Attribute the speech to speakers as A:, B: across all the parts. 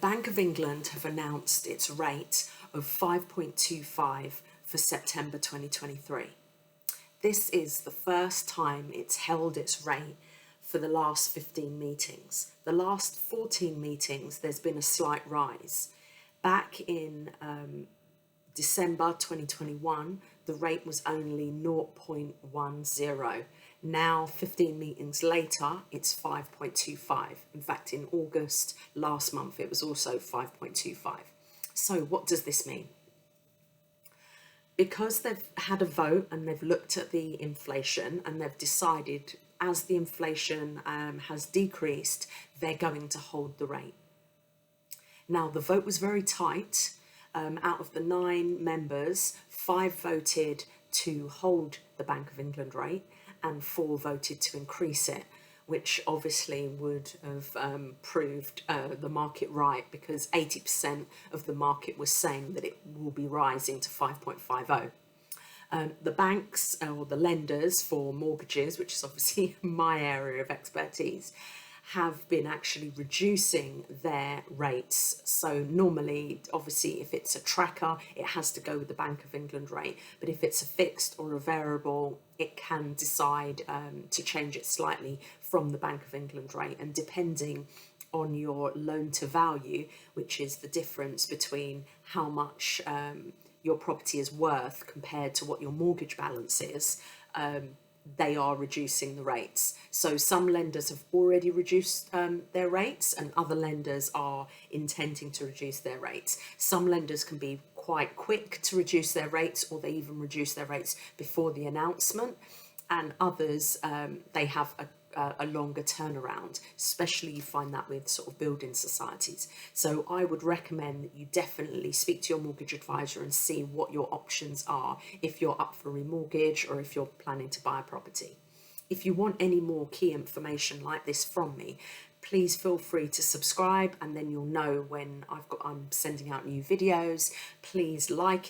A: Bank of England have announced its rate of 5.25 for September 2023. This is the first time it's held its rate for the last 15 meetings. The last 14 meetings, there's been a slight rise. Back in December 2021, the rate was only 0.10. Now, 15 meetings later, it's 5.25. In fact, in August last month, it was also 5.25. So what does this mean? Because they've had a vote and they've looked at the inflation and they've decided as the inflation has decreased, they're going to hold the rate. Now, the vote was very tight. Out of the 9 members, 5 voted to hold the Bank of England rate and 4 voted to increase it, which obviously would have proved the market right, because 80% of the market was saying that it will be rising to 5.50. The banks or the lenders for mortgages, which is obviously my area of expertise, have been actually reducing their rates. So normally, obviously, if it's a tracker, it has to go with the Bank of England rate. But if it's a fixed or a variable, it can decide to change it slightly from the Bank of England rate. And depending on your loan to value, which is the difference between how much your property is worth compared to what your mortgage balance is, they are reducing the rates. So some lenders have already reduced their rates, and other lenders are intending to reduce their rates. Some lenders can be quite quick to reduce their rates, or they even reduce their rates before the announcement, and others they have a longer turnaround. Especially you find that with sort of building societies. So I would recommend that you definitely speak to your mortgage advisor and see what your options are if you're up for remortgage or if you're planning to buy a property. If you want any more key information like this from me, please feel free to subscribe, and then you'll know when I'm sending out new videos. Please like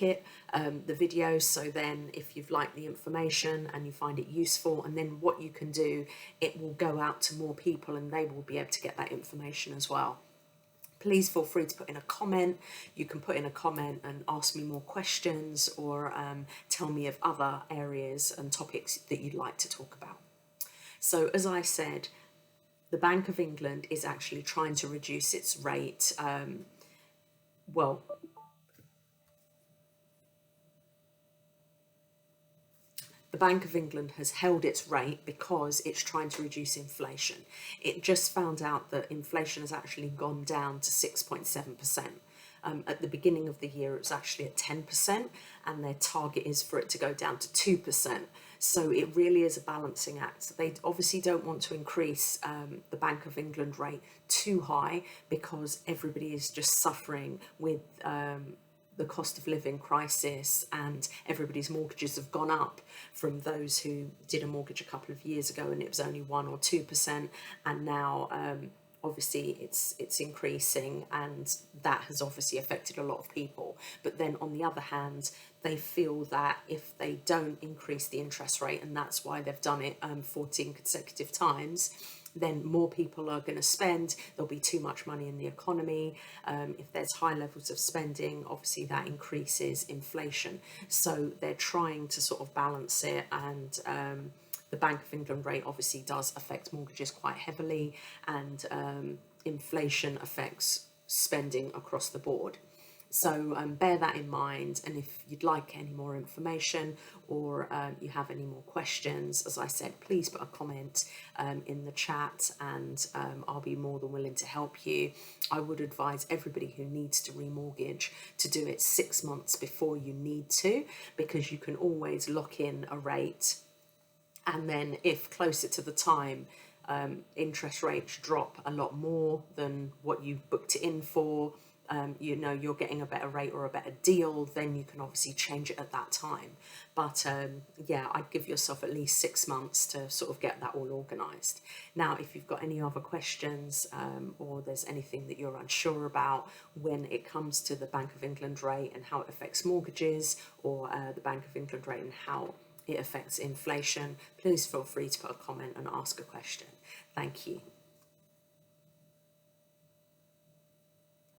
A: the video, so then if you've liked the information and you find it useful, and then what you can do, it will go out to more people and they will be able to get that information as well. Please feel free to put in a comment. You can put in a comment and ask me more questions, or tell me of other areas and topics that you'd like to talk about. So as I said, the Bank of England is actually trying to reduce its rate. The Bank of England has held its rate because it's trying to reduce inflation. It just found out that inflation has actually gone down to 6.7%. At the beginning of the year, it was actually at 10%, and their target is for it to go down to 2%. So it really is a balancing act. They obviously don't want to increase the Bank of England rate too high, because everybody is just suffering with the cost of living crisis, and everybody's mortgages have gone up from those who did a mortgage a couple of years ago and it was only 1 or 2%, and now obviously it's increasing, and that has obviously affected a lot of people. But then on the other hand, they feel that if they don't increase the interest rate, and that's why they've done it 14 consecutive times, then more people are going to spend. There'll be too much money in the economy. If there's high levels of spending, obviously that increases inflation. So they're trying to sort of balance it, and the Bank of England rate obviously does affect mortgages quite heavily, and inflation affects spending across the board. So bear that in mind, and if you'd like any more information, or you have any more questions, as I said, please put a comment in the chat, and I'll be more than willing to help you. I would advise everybody who needs to remortgage to do it 6 months before you need to, because you can always lock in a rate, and then if closer to the time interest rates drop a lot more than what you booked it in for, you know you're getting a better rate or a better deal, then you can obviously change it at that time. But yeah, I'd give yourself at least 6 months to sort of get that all organised. Now, if you've got any other questions, or there's anything that you're unsure about when it comes to the Bank of England rate and how it affects mortgages, or the Bank of England rate and how it affects inflation, please feel free to put a comment and ask a question. Thank you.